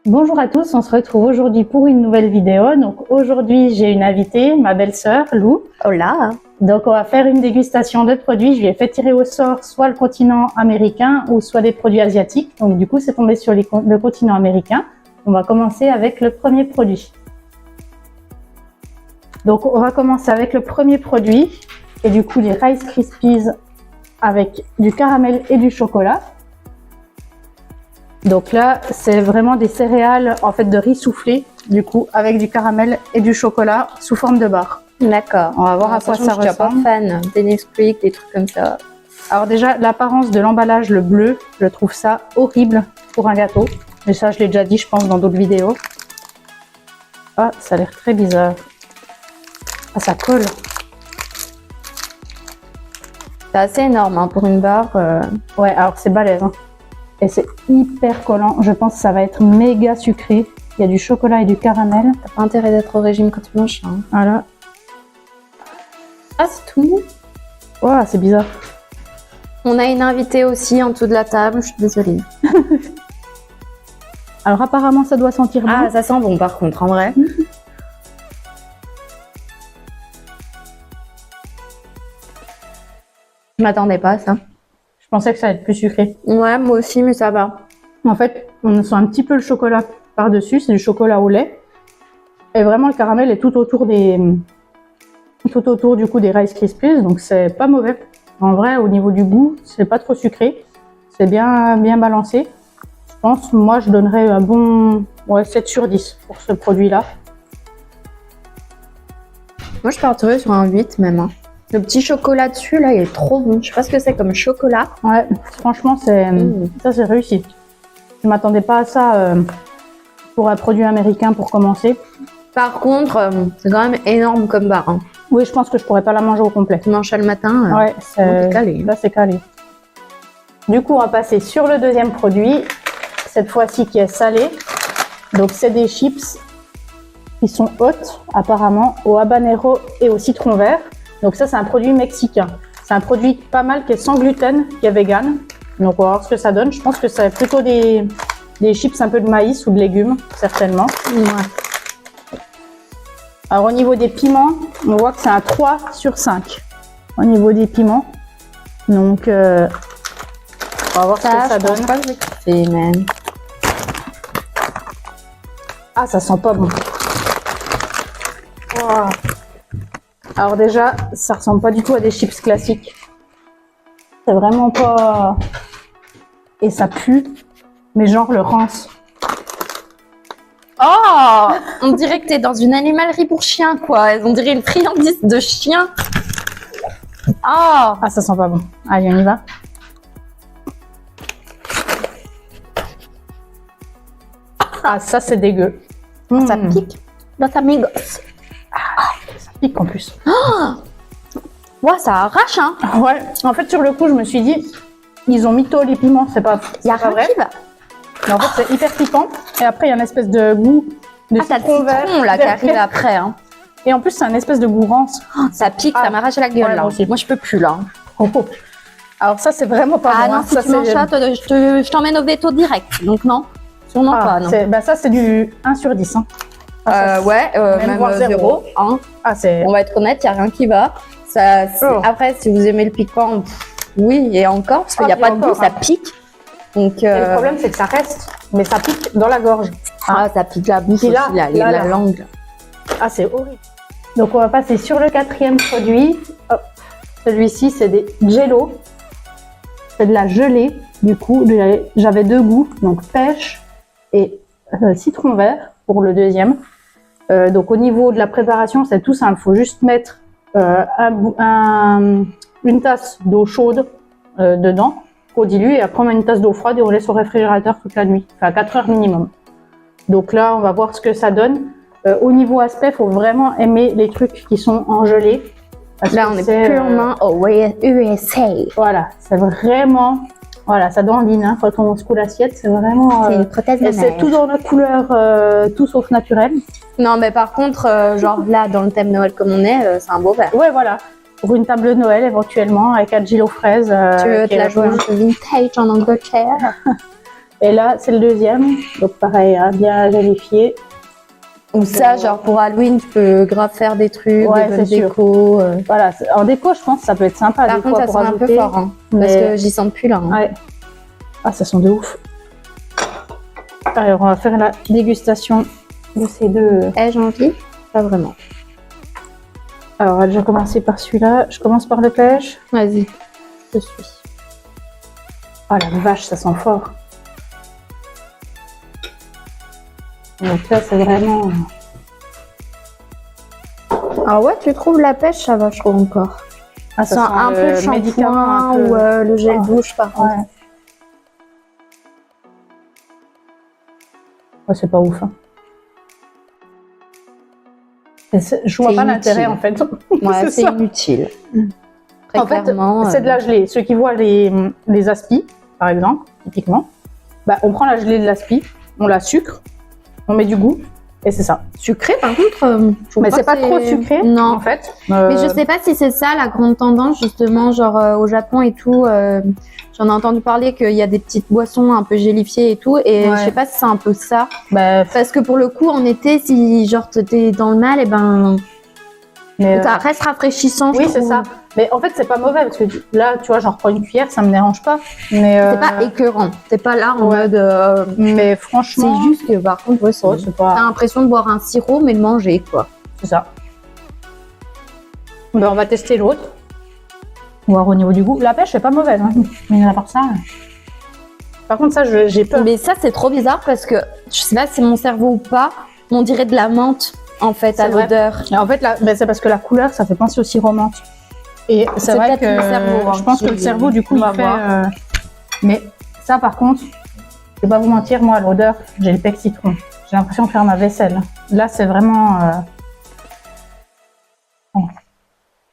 Bonjour à tous, on se retrouve aujourd'hui pour une nouvelle vidéo. Donc aujourd'hui j'ai une invitée, ma belle-sœur Lou. Hola. Donc on va faire une dégustation de produits. Je lui ai fait tirer au sort soit le continent américain ou soit des produits asiatiques. Donc du coup c'est tombé sur le continent américain. On va commencer avec le premier produit. Donc on va commencer avec le premier produit et du coup les Rice Krispies avec du caramel et du chocolat. Donc là, c'est vraiment des céréales en fait de riz soufflé, du coup, avec du caramel et du chocolat sous forme de barre. D'accord. On va voir à quoi ça ressemble. Je suis pas fan des Nesquik, des trucs comme ça. Alors déjà, l'apparence de l'emballage, le bleu, je trouve ça horrible pour un gâteau. Mais ça, je l'ai déjà dit, je pense, dans d'autres vidéos. Ah, ça a l'air très bizarre. Ah, ça colle. C'est assez énorme hein, pour une barre. Ouais, alors c'est balèze. Hein. Et c'est hyper collant. Je pense que ça va être méga sucré. Il y a du chocolat et du caramel. T'as pas intérêt d'être au régime quand tu manges ça. Hein. Voilà. Ah, c'est tout. Oh, c'est bizarre. On a une invitée aussi en dessous de la table. Je suis désolée. Alors apparemment, ça doit sentir bon. Ah, ça sent bon par contre, en vrai. Je m'attendais pas à ça. Je pensais que ça allait être plus sucré. Ouais, moi aussi, mais ça va. En fait, on sent un petit peu le chocolat par-dessus, c'est du chocolat au lait. Et vraiment, le caramel est tout autour du coup des Rice Krispies, donc c'est pas mauvais. En vrai, au niveau du goût, c'est pas trop sucré. C'est bien balancé. Je pense, moi, je donnerais un bon 7 sur 10 pour ce produit-là. Moi, je partirais sur un 8 même. Hein. Le petit chocolat dessus, là, il est trop bon. Je sais pas ce que c'est comme chocolat. Ouais, franchement, ça, c'est réussi. Je m'attendais pas à ça pour un produit américain pour commencer. Par contre, c'est quand même énorme comme barre. Hein. Oui, je pense que je pourrais pas la manger au complet. Tu manges ça le matin, ouais, c'est calé. Là, c'est calé. Du coup, on va passer sur le deuxième produit, cette fois-ci qui est salé. Donc, c'est des chips qui sont hautes, apparemment, au habanero et au citron vert. Donc ça, c'est un produit mexicain. C'est un produit pas mal qui est sans gluten, qui est vegan. Donc on va voir ce que ça donne. Je pense que c'est plutôt des chips un peu de maïs ou de légumes, certainement. Ouais. Alors au niveau des piments, on voit que c'est un 3 sur 5. Au niveau des piments. Donc on va voir ce que ça donne. Pas que je vais kiffer, man. Ah, ça sent pas bon. Wow. Alors déjà, ça ressemble pas du tout à des chips classiques. C'est vraiment pas... Et ça pue, mais genre le rance. Oh, on dirait que t'es dans une animalerie pour chiens, quoi. On dirait une friandise de chiens. Oh. Ah, ça sent pas bon. Allez, on y va. Ah, ça c'est dégueu. Ça pique. Dans ta amigos. Ça pique en plus. Ouais, ça arrache, hein. Ouais, en fait sur le coup je me suis dit, ils ont mytho les piments, c'est pas Y a rien vrai. qui va. Mais en fait c'est hyper piquant et après il y a une espèce de goût de t'as le citron là qui arrive après, hein. Et en plus c'est un espèce de goût rance. Ça pique, ça m'arrache la gueule, ouais, là. Moi je peux plus, là. Oh. Alors ça c'est vraiment pas bon. Non, si ça, tu manges ça, je t'emmène au veto direct. Donc non, sûrement pas, non. Ça c'est du 1 sur 10. Hein. Ouais, même voire 0. Hein. Ah, on va être honnête, il n'y a rien qui va. Ça, après, si vous aimez le piquant, oui, et encore, parce qu'il n'y a pas de goût, ça pique. Donc, le problème, c'est que ça reste, mais ça pique dans la gorge. Ah, ça pique la bouche aussi, la langue. Ah, c'est horrible. Donc, on va passer sur le quatrième produit. Oh, celui-ci, c'est des Jello. C'est de la gelée. Du coup, j'avais deux goûts, donc pêche et citron vert pour le deuxième. Donc, au niveau de la préparation, c'est tout simple. Il faut juste mettre une tasse d'eau chaude dedans, qu'on dilue, et après on met une tasse d'eau froide et on laisse au réfrigérateur toute la nuit, enfin 4 heures minimum. Donc là, on va voir ce que ça donne. Au niveau aspect, il faut vraiment aimer les trucs qui sont en gelée. Là, on est purement au USA. Voilà, c'est vraiment... Voilà, ça dandine, hein, quand on secoue l'assiette, c'est vraiment... c'est une prothèse de c'est tout dans notre couleur, tout sauf naturel. Non, mais par contre, genre là, dans le thème Noël comme on est, c'est un beau verre. Ouais, voilà. Pour une table de Noël, éventuellement, avec un Gilles aux fraises. Tu veux te la jouer un peu vintage en Angleterre? Et là, c'est le deuxième. Donc pareil, hein, bien gélifié. Ou ça, genre pour Halloween, tu peux grave faire des trucs, Ouais, des bonnes c'est sûr. déco. Voilà, en déco, je pense que ça peut être sympa. Par des contre, fois, ça pour sent un peu ajouter. fort, hein, parce que j'y sens plus là. Hein. Ouais. Ah, ça sent de ouf. Alors, on va faire la dégustation de ces deux. Ai-je envie? Pas vraiment. Alors, on va déjà commencer par celui-là. Je commence par le pêche. Vas-y, je suis. Oh la vache, ça sent fort. Donc là, c'est vraiment... Alors ouais, tu trouves la pêche, ça va, je trouve encore. Ah, Ça sent un peu le médicament, shampoing un peu... ou le gel douche par contre. Ouais. Ouais, c'est pas ouf. Hein. Je vois C'est pas inutile. l'intérêt en fait. Ouais, c'est ça. inutile. Très En fait, clairement. c'est de la gelée. Ceux qui voient les aspis, par exemple, typiquement, bah, on prend la gelée de l'aspi, on la sucre, on met du goût, et c'est ça. Sucré par contre. Je trouve Mais c'est pas que trop sucré, Non. en fait. Mais je sais pas si c'est ça la grande tendance justement, genre au Japon et tout. J'en ai entendu parler qu'il y a des petites boissons un peu gélifiées et tout, et Ouais. je sais pas si c'est un peu ça. Bah, Parce que pour le coup, en été, si genre t'es dans le mal, et ben mais, ça reste rafraîchissant. oui, je c'est trouve. ça. Mais en fait, c'est pas mauvais parce que là, tu vois, j'en reprends une cuillère, ça me dérange pas. Mais, C'est pas écœurant. T'es pas là en Ouais. mode. mais franchement, C'est juste que par contre, ouais, ouais, c'est pas. t'as l'impression de boire un sirop mais le manger quoi. C'est ça. Ben, on va tester l'autre. Voir au niveau du goût. La pêche, c'est pas mauvaise, hein. Mais à part ça. Par contre, ça, j'ai peur. Mais ça c'est trop bizarre parce que je sais pas si c'est mon cerveau ou pas, mais on dirait de la menthe en fait C'est à vrai. l'odeur. Et en fait, ben, c'est parce que la couleur, ça fait penser au sirop menthe. Et c'est C'est vrai que peut-être le cerveau, hein, je pense que qui- le cerveau, du coup, on il va fait. voir. Mais ça, par contre, je vais pas vous mentir, moi, à l'odeur, j'ai le pec citron. J'ai l'impression de faire ma vaisselle. Là, c'est vraiment.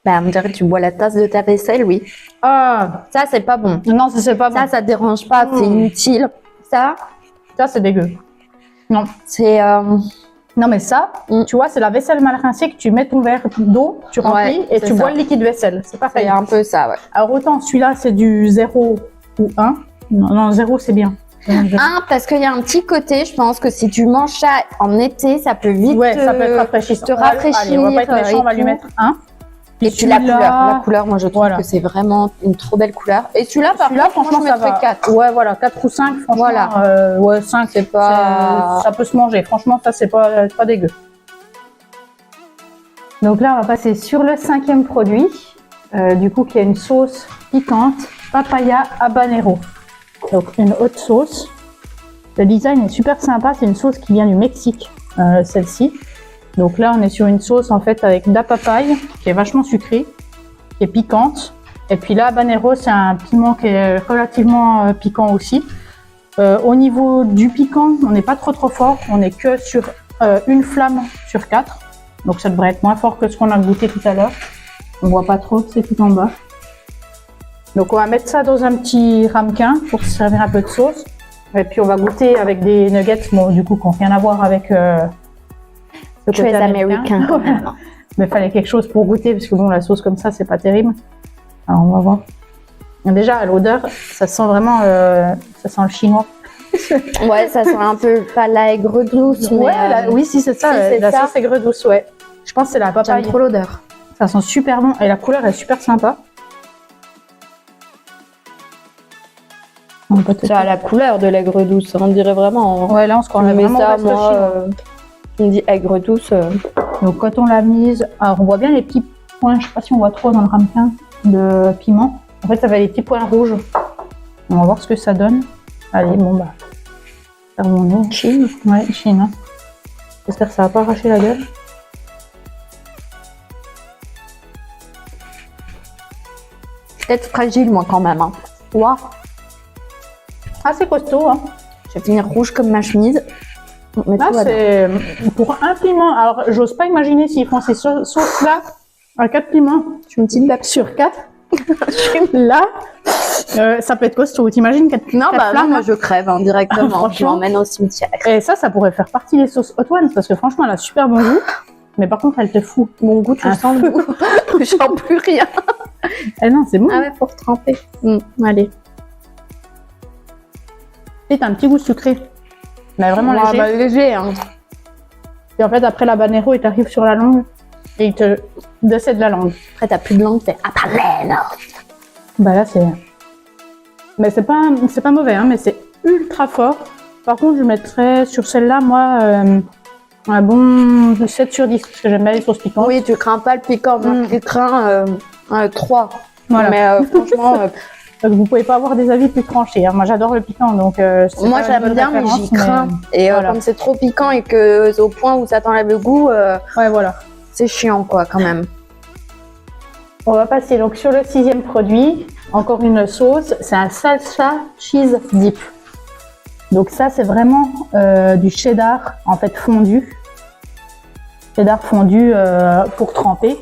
Bah on dirait que tu bois la tasse de ta vaisselle, oui. Ah, Ça c'est pas bon. non, ça, c'est pas bon. Ça te dérange pas, c'est inutile. Ça Ça, c'est dégueu. Non. c'est Non, mais ça, tu vois, c'est la vaisselle mal rincée que tu mets ton verre d'eau, tu remplis Ouais, et c'est tu ça. bois le liquide vaisselle. C'est pareil. un peu ça, ouais. Alors, autant celui-là, c'est du 0 ou 1. Non, 0, c'est bien. Parce qu'il y a un petit côté, je pense que si tu manges ça en été, ça peut vite Ouais, ça peut être rafraîchissant. te rafraîchir. Allez, on va pas être méchant, on va lui mettre 1. Et puis la couleur, moi je trouve Voilà. que c'est vraiment une trop belle couleur. Et celui-là, par Celui-là, contre, franchement, je ça mettrais va. 4. Ouais, voilà, 4 ou 5, franchement. Voilà. Ouais, 5, C'est pas... ça peut se manger. Franchement, ça, c'est pas dégueu. Donc là, on va passer sur le 5e produit, du coup, qui a une sauce piquante, papaya habanero. Donc, une haute sauce. Le design est super sympa. C'est une sauce qui vient du Mexique, celle-ci. Donc là, on est sur une sauce, en fait, avec de la papaye, qui est vachement sucrée, qui est piquante. Et puis là, habanero, c'est un piment qui est relativement piquant aussi. Au niveau du piquant, on n'est pas trop fort. On n'est que sur une flamme sur 4. Donc ça devrait être moins fort que ce qu'on a goûté tout à l'heure. On voit pas trop, c'est tout en bas. Donc on va mettre ça dans un petit ramequin pour se servir un peu de sauce. Et puis on va goûter avec des nuggets, bon, du coup, qui n'ont rien à voir avec le côté Très américain. quand même. Mais il fallait quelque chose pour goûter, parce que bon, la sauce comme ça, c'est pas terrible. Alors on va voir. Déjà, à l'odeur, ça sent vraiment ça sent le chinois. Ouais, ça sent un peu pas l'aigre douce, mais Ouais, oui, si, c'est ça. si, c'est la ça. sauce aigre douce, ouais. Je pense que c'est la papaye. j'aime trop l'odeur. Ça sent super bon et la couleur est super sympa. On peut Ça a la couleur de l'aigre douce, on dirait vraiment. Ouais, là on se croit Mais vraiment ça, au resto moi, chinois. tu me dis aigre douce. Donc quand on l'a mise, alors on voit bien les petits points, je sais pas si on voit trop dans le ramequin de piment. En fait, ça va les petits points rouges. On va voir ce que ça donne. Allez, bon bah, servons-nous. Chine. Ouais, Chine. Hein. J'espère que ça va pas arracher la gueule. Peut-être fragile, moi, quand même. Hein. Waouh. Ah, c'est costaud, hein. Je vais finir rouge comme ma chemise. Mais Là, tout va bien. c'est pour un piment. Alors, j'ose pas imaginer s'ils font ces sauces-là à 4 piments. Je me dis, Sur 4. Là, ça peut être costaud. T'imagines 4 non, bah non, flammes, moi je crève hein, directement. Franchement. Je m'emmène au cimetière. Et ça pourrait faire partie des sauces Hot Ones parce que franchement, elle a super bon goût. Mais par contre, elle te fout. Mon goût, tu Un sens le goût. Je sens plus rien. Eh non, c'est bon. Ah ouais, faut retremper. Allez. Et t'as un petit goût sucré. Mais vraiment léger. Bah, léger, hein. Et en fait, après l'habanero, il t'arrive sur la langue et il te décède la langue. Après, t'as plus de langue, t'es habanero. Bah là, c'est... Mais c'est pas mauvais, hein, mais c'est ultra fort. Par contre, je mettrais sur celle-là, moi, un bon 7 sur 10, parce que j'aime bien les sauces piquantes. Oui, tu crains pas le piquant. Moi, je crains 3. Voilà. Mais franchement, Donc, vous pouvez pas avoir des avis plus tranchés. Hein. Moi, j'adore le piquant, donc c'est moi pas une j'aime bonne bien, mais référence, j'y crains. Et voilà. comme c'est trop piquant et que c'est au point où ça t'enlève le goût, Ouais, voilà. c'est chiant, quoi, quand même. On va passer donc sur le 6e produit. Encore une sauce. C'est un salsa cheese dip. Donc ça, c'est vraiment du cheddar, en fait, fondu. Cheddar fondu pour tremper.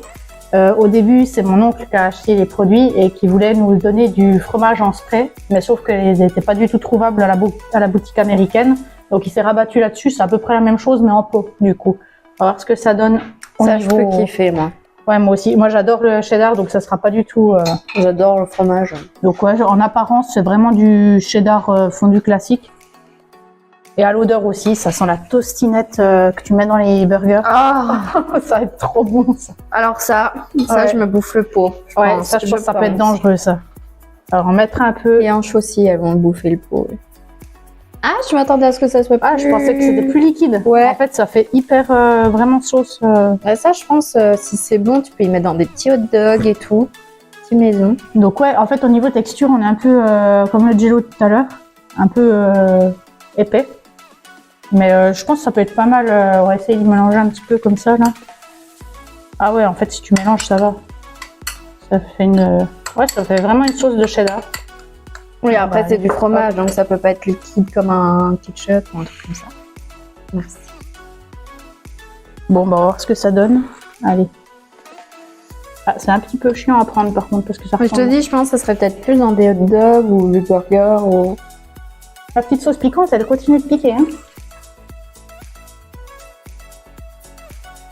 Au début, c'est mon oncle qui a acheté les produits et qui voulait nous donner du fromage en spray, mais sauf qu'ils n'étaient pas du tout trouvables à la boutique américaine. Donc il s'est rabattu là-dessus, c'est à peu près la même chose, mais en pot, du coup. On va voir ce que ça donne au Ça, niveau... je peux kiffer, moi. Ouais, moi aussi. Moi, j'adore le cheddar, donc ça sera pas du tout... J'adore le fromage. Donc ouais, en apparence, c'est vraiment du cheddar fondu classique. Et à l'odeur aussi, ça sent la tostinette que tu mets dans les burgers. Ah, Ça va être trop bon, ça. alors ça, Ouais. je me bouffe le pot. Ouais, ça, je pense que ça peut être dangereux, ça. Alors, on mettra un peu... Les hanches aussi, elles vont bouffer le pot. Ah, je m'attendais à ce que ça soit plus... Ah, je pensais que c'était plus liquide. Ouais. En fait, ça fait hyper vraiment sauce. Ouais, ça, je pense, si c'est bon, tu peux y mettre dans des petits hot dogs et tout. Petite maison. Donc ouais, en fait, au niveau texture, on est un peu comme le jello tout à l'heure, un peu épais. Mais je pense que ça peut être pas mal. On va essayer de mélanger un petit peu comme ça, là. Ah ouais, en fait, si tu mélanges, ça va. Ça fait une... Ouais, ça fait vraiment une sauce de cheddar. Oui, après, Bah, c'est du fromage, donc ça peut pas être liquide comme un ketchup ou un truc comme ça. Merci. Bon, bah, on va voir ce que ça donne. Allez. Ah, c'est un petit peu chiant à prendre, par contre, parce que ça Je te ressemble... dis, je pense que ça serait peut-être plus dans des hot dogs ou des burgers ou... La petite sauce piquante, elle continue de piquer, hein.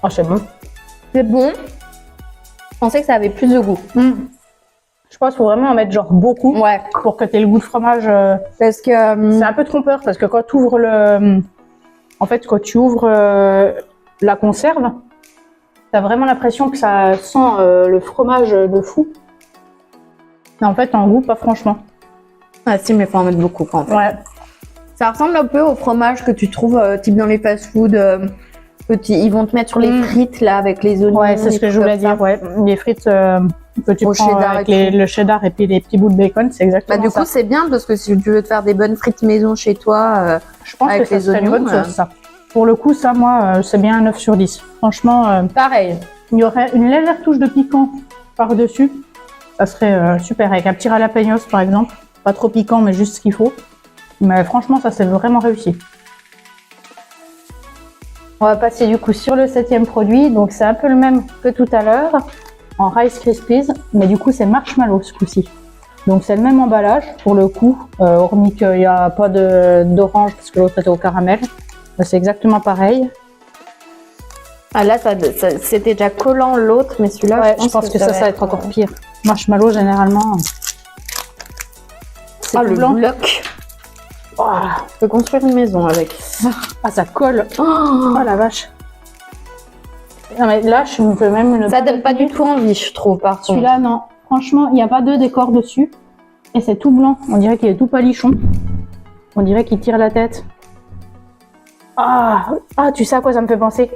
Oh, c'est bon. C'est bon. Je pensais que ça avait plus de goût. Je pense qu'il faut vraiment en mettre genre beaucoup Ouais. pour que tu aies le goût de fromage. Parce que... C'est un peu trompeur parce que quand tu ouvres le... En fait, quand tu ouvres la conserve, tu as vraiment l'impression que ça sent le fromage de fou. Mais en fait, en goût, pas franchement. Ah si, mais faut en mettre beaucoup quand même. Ouais. Ça ressemble un peu au fromage que tu trouves type dans les fast-food. Ils vont te mettre sur les frites là avec les oignons. Ouais, c'est ce que je voulais dire. Ouais. Les frites que tu Au prends cheddar avec et tout. le cheddar et puis les petits bouts de bacon, c'est exactement Bah, du ça. coup, c'est bien parce que si tu veux te faire des bonnes frites maison chez toi, Je pense avec que ça les serait une oignons, bonne sauce, ça. Pour le coup, ça, moi, c'est bien un 9 sur 10. Franchement, pareil. il y aurait une légère touche de piquant par-dessus. Ça serait super. Avec un petit jalapenos, par exemple. Pas trop piquant, mais juste ce qu'il faut. Mais franchement, ça, c'est vraiment réussi. On va passer du coup sur le 7e produit. Donc, c'est un peu le même que tout à l'heure. En Rice Krispies. Mais du coup, c'est marshmallow ce coup-ci. Donc, c'est le même emballage pour le coup. Hormis qu'il n'y a pas d'orange parce que l'autre était au caramel. Mais c'est exactement pareil. Ah, là, c'était déjà collant l'autre, mais celui-là, Ouais, je pense que ça va être encore pire. Marshmallow, généralement, c'est Ah, tout le blanc. bloc. Oh, Tu peux construire une maison avec. ah, ça colle. Oh, Oh la vache. Non, mais là, je peux même ne ça donne pas du tout envie, je trouve, par contre. Celui-là, non. Franchement, il n'y a pas de décor dessus. Et c'est tout blanc. On dirait qu'il est tout palichon. On dirait qu'il tire la tête. Ah, tu sais à quoi ça me fait penser?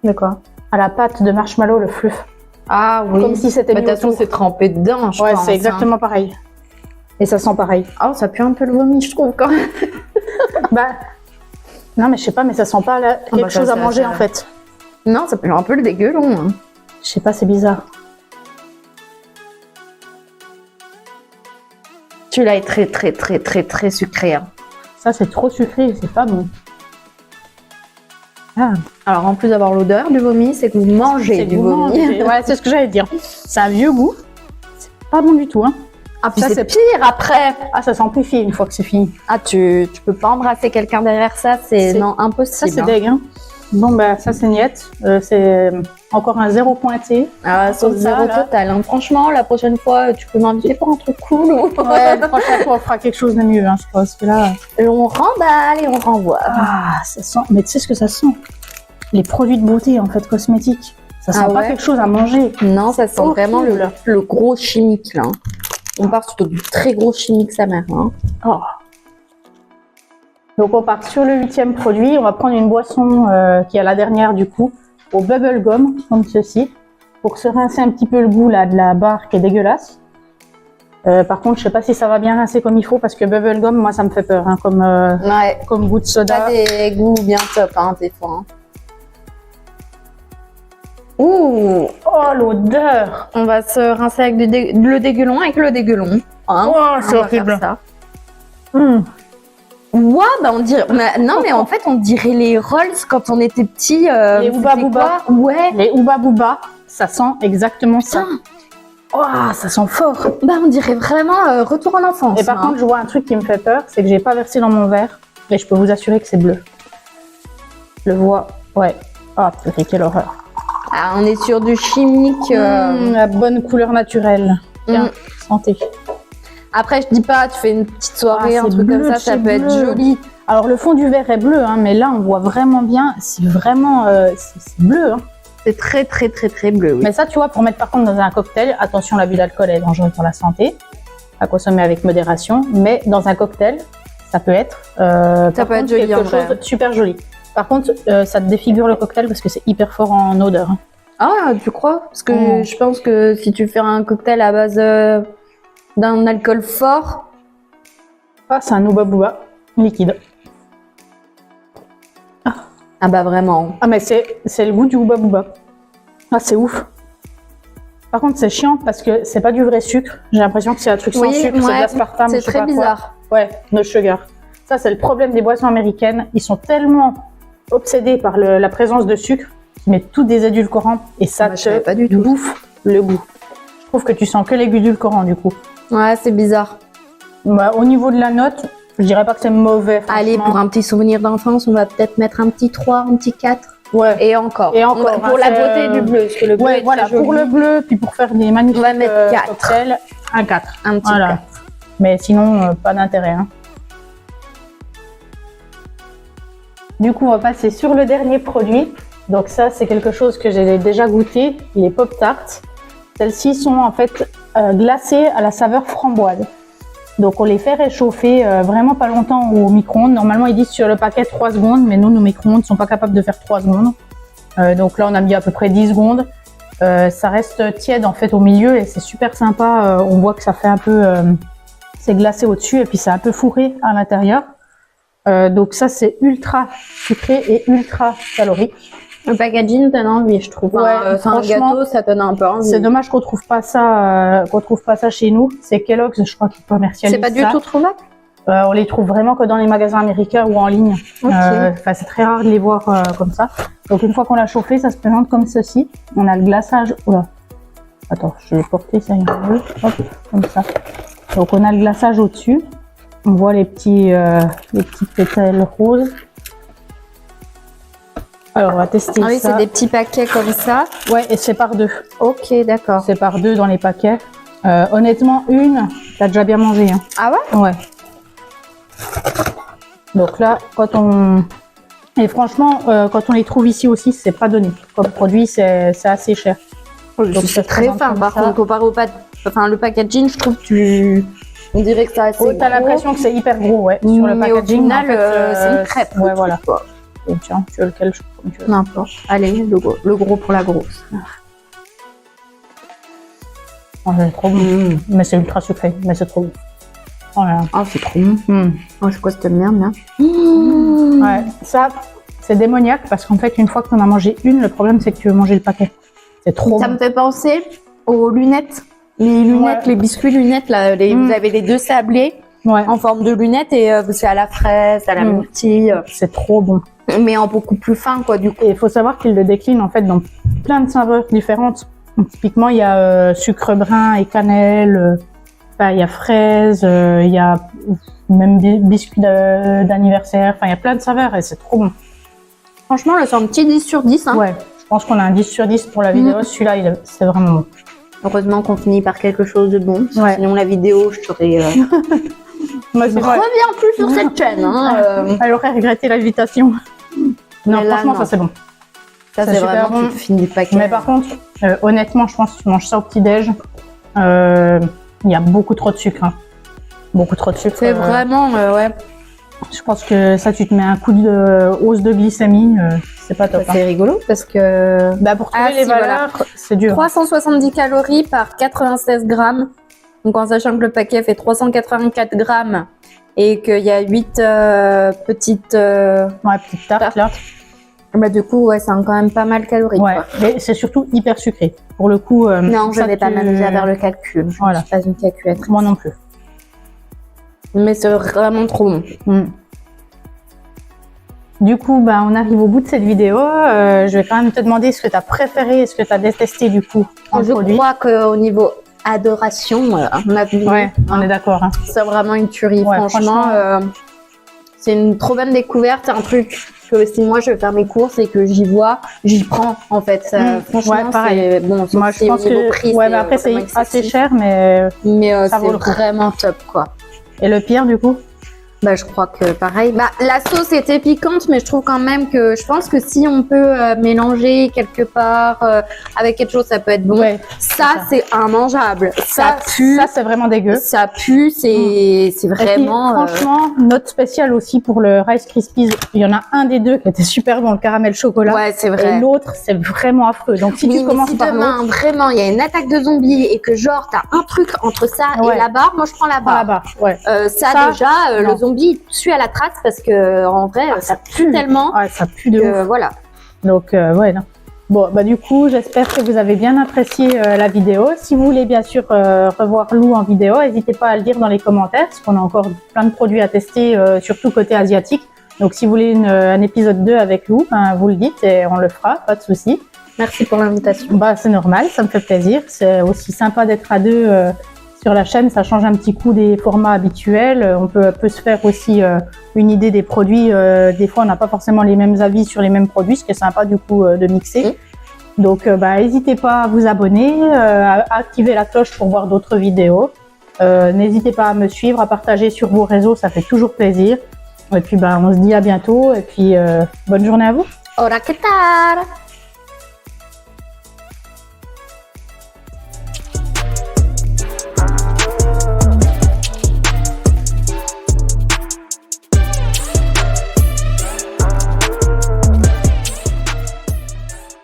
De quoi? À la pâte de marshmallow, le fluff. Ah oui. Comme si c'était Mais de mis toute façon, autour. c'est trempé dedans, je Ouais, pense. c'est exactement pareil. Et ça sent pareil. Oh, ça pue un peu le vomi, je trouve, quand même. Bah, non, mais je sais pas, mais ça sent pas quelque bah, ça, chose à ça, manger ça. en fait. Non, ça pue un peu le dégueulon. Hein. Je sais pas, c'est bizarre. Celui-là est très, très, très, très, très sucré. Hein. Ça, c'est trop sucré, c'est pas bon. Ah, Alors, en plus d'avoir l'odeur du vomi, c'est que vous mangez c'est du du vomi. Ouais, c'est ce que j'allais dire. C'est un vieux goût. C'est pas bon du tout, hein. Ah, puis Ça, c'est c'est- pire après. Ah, ça s'amplifie une fois que c'est fini. Ah, tu peux pas embrasser quelqu'un derrière ça, c'est C'est- non Ça, impossible. c'est hein. deg, hein. Bon, bah, ça, c'est niette. C'est encore un 0 pointé. Ah, sauce Comme ça, 0 là. total. Hein. Franchement, la prochaine fois, tu peux m'inviter pour un truc cool. Ouais, la prochaine fois, on fera quelque chose de mieux, hein, je pense. Que là... Et on remballe et on renvoie. Ah, ça sent. Mais tu sais ce que ça sent? Les produits de beauté, en fait, cosmétiques. Ça sent Ah pas ouais? quelque chose à manger. Non, ça sent Horrible. vraiment le gros chimique, là. On part sur du très gros chimique, sa mère. Hein. Oh. Donc, on part sur le 8e produit. On va prendre une boisson qui est la dernière, du coup, au bubble gum, comme ceci, pour se rincer un petit peu le goût là, de la barre qui est dégueulasse. Par contre, je sais pas si ça va bien rincer comme il faut, parce que bubble gum, moi, ça me fait peur, hein, Ouais. comme goût de soda. Pas des goûts bien top, hein, des fois. Hein. Ouh, Oh, l'odeur! on va se rincer avec le dégueulon avec le dégueulon. Hein. Oh, c'est On va faire horrible. ça. Hum. Ouais, bah on dirait. Non, mais en fait, on dirait les Rolls quand on était petit. Les Ooba c'était Booba. quoi? Ouais. Les Ooba Booba, ça sent exactement ça. Putain, Oh, ça sent fort! bah on dirait vraiment retour en enfance. Et par hein. contre, je vois un truc qui me fait peur, c'est que j'ai pas versé dans mon verre, et je peux vous assurer que c'est bleu. Je le vois, ouais. Ah, purée, quelle horreur. Ah, on est sur du chimique. La bonne couleur naturelle. Tiens, santé. Après, je dis pas, tu fais une petite soirée, Ah, un c'est truc bleu comme de ça chez peut être bleu. joli. Alors, le fond du verre est bleu, hein, mais là, on voit vraiment bien, c'est vraiment c'est bleu. Hein. C'est très, très, très, très bleu. Oui. Mais ça, tu vois, pour mettre par contre dans un cocktail, attention, l'abus d'alcool est dangereux pour la santé, à consommer avec modération, mais dans un cocktail, ça peut être, Ça peut être joli, quelque en vrai. chose de super joli. Par contre, ça te défigure le cocktail parce que c'est hyper fort en odeur. Hein. Ah, tu crois? Parce que je pense que si tu fais un cocktail à base d'un alcool fort, Ah, c'est un Ooba Booba liquide. ah bah vraiment. Ah, mais c'est le goût du Ooba Booba. Ah, c'est ouf. Par contre, c'est chiant parce que c'est pas du vrai sucre. J'ai l'impression que c'est un truc sans Oui, sucre, c'est de ouais, l'aspartame. c'est je sais très pas quoi. bizarre. Ouais, no sugar. Ça, c'est le problème des boissons américaines. Ils sont tellement obsédés par la présence de sucre qu'ils mettent tous des édulcorants et ça Bah, je savais pas du tout. bouffe le goût. Je trouve que tu sens que les édulcorants du coup. Ouais, c'est bizarre. Bah, au niveau de la note, je dirais pas que c'est mauvais. Allez, franchement. pour un petit souvenir d'enfance, on va peut-être mettre un petit 3, un petit 4. Ouais. Et encore. Et encore, Pour la beauté du bleu, parce que le bleu Ouais, est voilà, très joli. pour le bleu, puis pour faire des magnifiques On va mettre 4. cocktails, un 4. Un petit Voilà. 4. Mais sinon, pas d'intérêt. Hein. Du coup, on va passer sur le dernier produit. Donc ça, c'est quelque chose que j'ai déjà goûté, les Pop-Tarts. Celles-ci sont en fait glacées à la saveur framboise. Donc on les fait réchauffer vraiment pas longtemps au micro-ondes. Normalement, ils disent sur le paquet 3 secondes, mais nous, nos micro-ondes ne sont pas capables de faire 3 secondes. Donc là, on a mis à peu près 10 secondes. Ça reste tiède en fait au milieu et c'est super sympa. On voit que ça fait un peu... c'est glacé au-dessus et puis c'est un peu fourré à l'intérieur. Donc ça, c'est ultra sucré et ultra calorique. Le packaging donne envie, je trouve. Ouais, C'est un franchement, gâteau, ça donne un peu envie. C'est dommage qu'on trouve pas ça chez nous. C'est Kellogg's, je crois, qui commercialise C'est pas du ça. tout trouvable. On les trouve vraiment que dans les magasins américains ou en ligne. Ok. C'est très rare de les voir comme ça. Donc une fois qu'on l'a chauffé, ça se présente comme ceci. On a le glaçage. Oula. Attends, je vais le porter, ça ira mieux. Hop, comme ça. Donc on a le glaçage au-dessus. On voit les petits pétales roses. Alors on va tester Ah oui, ça. c'est des petits paquets comme ça. Ouais, et c'est par 2. Ok, d'accord. C'est par 2 dans les paquets. Honnêtement, une, t'as déjà bien mangé. Hein. Ah ouais? Ouais. Donc là, et franchement, quand on les trouve ici aussi, c'est pas donné. Comme produit, c'est assez cher. Donc, C'est très fin. Par contre, comparé au le packaging, je trouve que on dirait que ça a assez t'as l'impression que c'est hyper gros, ouais. Sur le mais au packaging, final, en fait, c'est une crêpe. Ouais, le voilà. truc, quoi. Donc, tiens, tu veux lequel, comme tu veux. N'importe. Allez, le gros pour la grosse. Oh, c'est trop bon. Mais c'est ultra sucré, mais c'est trop bon. Oh là là. Ah, c'est trop bon. Oh, c'est quoi cette merde là? Ouais, ça, c'est démoniaque parce qu'en fait, une fois que tu en as mangé une, le problème c'est que tu veux manger le paquet. C'est trop Ça bon. me fait penser aux lunettes. Les lunettes, Ouais. les biscuits lunettes, là, vous avez les deux sablés Ouais, en forme de lunettes et c'est à la fraise, à la myrtille, c'est trop bon. mais en beaucoup plus fin, quoi, du coup. Et il faut savoir qu'il le décline en fait dans plein de saveurs différentes. Donc, typiquement, il y a sucre brun et cannelle, il y a fraise, il y a même biscuits d'anniversaire. Enfin, il y a plein de saveurs et c'est trop bon. Franchement, là, c'est un petit 10 sur 10. Hein. Ouais, je pense qu'on a un 10 sur 10 pour la vidéo. Celui-là, c'est vraiment bon. Heureusement qu'on finit par quelque chose de bon. Ouais. Sinon, la vidéo, je t'aurais... Moi, je reviens plus sur cette chaîne. Hein, Elle aurait regretté l'invitation. Non, Mais là, franchement, non. ça c'est bon. Ça, c'est super vraiment, bon. tu finis le paquet. Mais par contre, honnêtement, je pense que tu manges ça au petit-déj. Il y a beaucoup trop de sucre. Hein. Beaucoup trop de sucre. C'est vraiment, ouais. Je pense que ça, tu te mets un coup de hausse de glycémie. C'est pas top. C'est rigolo parce que... Bah, pour trouver les valeurs, c'est dur. 370 calories par 96 grammes. Donc, en sachant que le paquet fait 384 grammes et qu'il y a 8 petites... Ouais, petite tarte là. Bah, du coup, ouais, c'est quand même pas mal calorique. Ouais, Quoi. mais c'est surtout hyper sucré. Pour le coup. Non, je ça, vais pas m'amuser à faire le calcul. Je Voilà. suis pas une calculatrice. Moi non plus. Mais c'est vraiment trop bon. Du coup, bah, on arrive au bout de cette vidéo. Je vais quand même te demander ce que tu as préféré et ce que tu as détesté du coup en Je produit. crois qu'au niveau adoration, on a vu. Ouais, on est d'accord. Hein. C'est vraiment une tuerie. Ouais, franchement, c'est une trop bonne découverte. C'est un truc que si moi je vais faire mes courses et que j'y vois, j'y prends en fait. Franchement, ouais, pareil. c'est bon. Moi, je pense que prix, ouais, mais après c'est vraiment assez excessif. cher, mais ça vaut c'est le coup. vraiment top quoi. Et le pire du coup? Bah, je crois que pareil. Bah, la sauce était piquante, mais je trouve quand même que je pense que si on peut mélanger quelque part avec quelque chose, ça peut être bon. Ouais, ça, c'est immangeable. ça pue. Ça c'est vraiment dégueu. Ça pue, c'est Et vraiment. puis, franchement, note spéciale aussi pour le Rice Krispies. Il y en a un des deux qui était super bon, le caramel chocolat. Ouais, c'est vrai. Et l'autre, c'est vraiment affreux. Donc si Oui, tu mais commences si par demain, l'autre, vraiment, il y a une attaque de zombies et que genre, t'as un truc entre ça Ouais. et la barre, moi je prends la prends la barre. barre. Ouais. Ça, déjà, non. le zombie il suit à la trace parce que en vrai, ça pue tellement Ouais, ça pue de que ouf. voilà. Donc, ouais, non. Bon, bah du coup, j'espère que vous avez bien apprécié la vidéo. Si vous voulez bien sûr revoir Lou en vidéo, n'hésitez pas à le dire dans les commentaires, parce qu'on a encore plein de produits à tester, surtout côté asiatique. Donc, si vous voulez un épisode 2 avec Lou, ben, vous le dites et on le fera, pas de souci. Merci pour l'invitation. Bah, c'est normal, ça me fait plaisir. C'est aussi sympa d'être à deux sur la chaîne, ça change un petit coup des formats habituels. On peut se faire aussi une idée des produits. Des fois, on n'a pas forcément les mêmes avis sur les mêmes produits, ce qui est sympa du coup de mixer. Donc, bah, n'hésitez pas à vous abonner, à activer la cloche pour voir d'autres vidéos. N'hésitez pas à me suivre, à partager sur vos réseaux, ça fait toujours plaisir. Et puis, bah, on se dit à bientôt et puis bonne journée à vous. Hola, ¿qué tal?